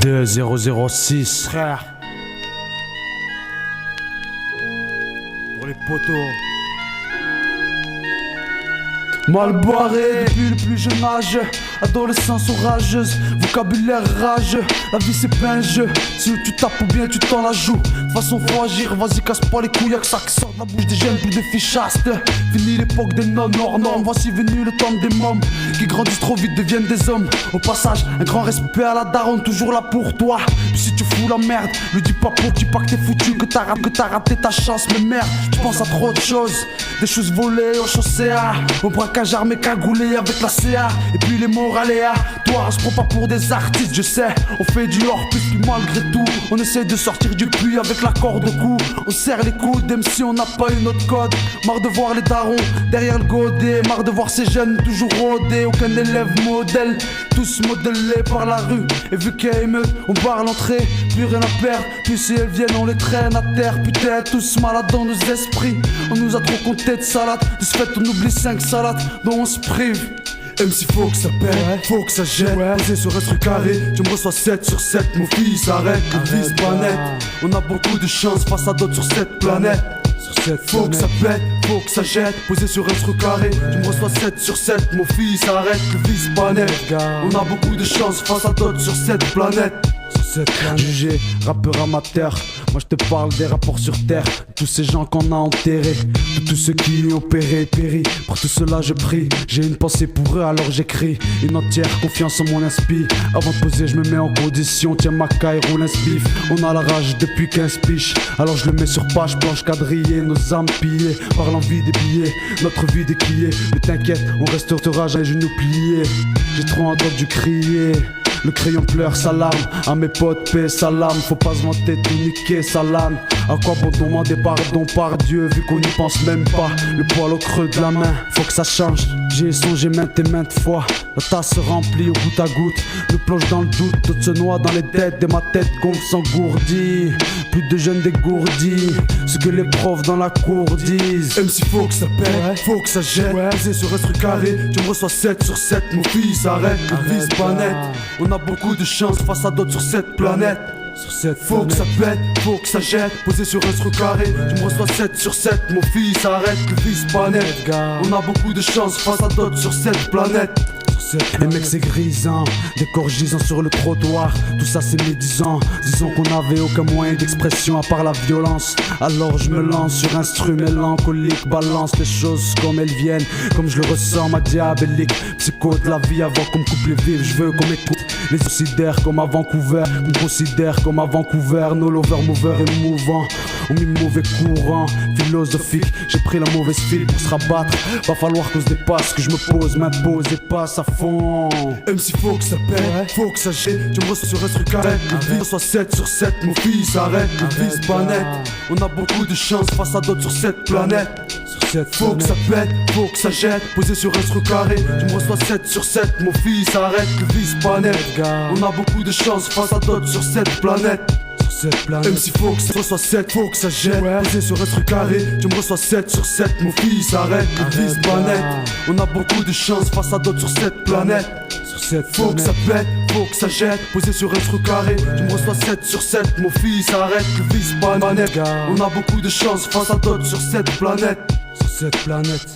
2006. Frère, pour les poteaux. Mal barré depuis le plus jeune âge, adolescence orageuse, vocabulaire rageux. La vie c'est pas un jeu, si tu tapes ou bien tu t'en la joues. De façon faut agir, vas-y casse pas les couilles, y'a que ça qui sort de la bouche des jeunes, plus de fichastes. Fini l'époque des non hors normes, voici venu le temps des mômes qui grandissent trop vite, deviennent des hommes. Au passage, un grand respect à la daronne, toujours là pour toi. Puis si tu fous la merde, lui dis pas pour dis pas que t'es foutu, que t'as raté ta chance. Mais merde, je pense à trop de choses, des choses volées au chaussée, au braquage armé cagoulé avec la CA. Et puis les moraléas, toi on se prend pas pour des artistes, je sais. On fait du hors-piste, puis malgré tout on essaie de sortir du puits avec la corde au cou. On serre les coudes, même si on n'a pas eu notre code. Marre de voir les darons derrière le godet, marre de voir ces jeunes toujours rodés. Aucun élève modèle, tous modélés par la rue. Et vu qu'il y a émeute, on barre l'entrée, plus rien à perdre. Puis si elles viennent, on les traîne à terre. Putain, tous malades dans nos esprits. On nous a trop compté de salade, de ce fait on oublie 5 salades dont on se prive. MC faut que ça pète, faut que ça jette. Posé sur un truc carré, tu me reçois 7 sur 7. Mon fils arrête, le vice pas net. On a beaucoup de chance face à d'autres sur cette planète. Faut que ça pète, faut que ça jette. Posé sur un truc carré, tu me reçois 7 sur 7. Mon fils arrête, le vice pas net. On a beaucoup de chance face à d'autres sur cette planète. Jugé, rappeur amateur, moi je te parle des rapports sur terre, de tous ces gens qu'on a enterrés, de tous ceux qui ont opéré, péri. Pour tout cela je prie, j'ai une pensée pour eux alors j'écris une entière confiance en mon inspi. Avant de poser je me mets en condition, tiens ma caille, roule un spiff. On a la rage depuis 15 piges, alors je le mets sur page blanche quadrillée. Nos âmes pillées par l'envie des billets, notre vie déquillée. Mais t'inquiète, on restera les genoux pliés. J'ai trop entendu crier. Le crayon pleure sa larme, à mes potes paix salam. Faut pas se vanter tout niquer salam. À quoi bon demander pardon par Dieu vu qu'on n'y pense même pas. Le poil au creux de la main, faut que ça change. J'y ai songé maintes et maintes fois. La tasse se remplit au goutte à goutte. Nous plonge dans le doute, tout se noie dans les têtes. Et ma tête gonfle s'engourdit. Plus de jeunes dégourdis, ce que les profs dans la cour disent. MC faut que ça pète, faut que ça jette. Posé sur un truc carré, tu me reçois 7 sur 7. Mon fils arrête, le vice pas net. On a beaucoup de chance face à d'autres sur cette planète. Faut que ça pète, faut que ça jette. Posé sur un truc carré, tu me reçois 7 sur 7. Mon fils arrête, le vice pas net. On a beaucoup de chance face à d'autres sur cette planète. Les mecs c'est grisant, des corps gisant sur le trottoir. Tout ça c'est médisant, disons qu'on avait aucun moyen d'expression à part la violence. Alors je me lance sur un strum mélancolique, balance les choses comme elles viennent, comme je le ressens, ma diabolique. Psycho de la vie avant qu'on me coupe les vifs, je veux qu'on m'écoute. Les suicidaires comme à Vancouver, qu'on me considère comme à Vancouver. Nos lovers movers émouvants, on mis mauvais courant, philosophique. J'ai pris la mauvaise file pour se rabattre. Va falloir qu'on se dépasse, que je me pose, m'impose et passe à fond. MC faut que ça pète, faut que ça jette. Tu me reçois sur un truc carré, le vice soit 7 sur 7. Mon fils arrête, le vice pas net. On a beaucoup de chance face à d'autres sur cette planète. Faut que ça pète, faut que ça jette. Posé sur un truc carré, tu me reçois 7 sur 7. Mon fils arrête, le vice pas net. On a beaucoup de chance face à d'autres sur cette planète. MC faut que ça reçoit 7, faut que ça jette. Posé sur un truc carré, tu me reçois 7 sur 7. Mon fils arrête, le vice pas net. On a beaucoup de chance face à d'autres sur cette planète. Faut que ça pète, faut que ça jette. Posé sur un truc carré, tu me reçois 7 sur 7. Mon fils arrête, le vice pas net. On a beaucoup de chance face à d'autres sur cette planète. Sur cette planète.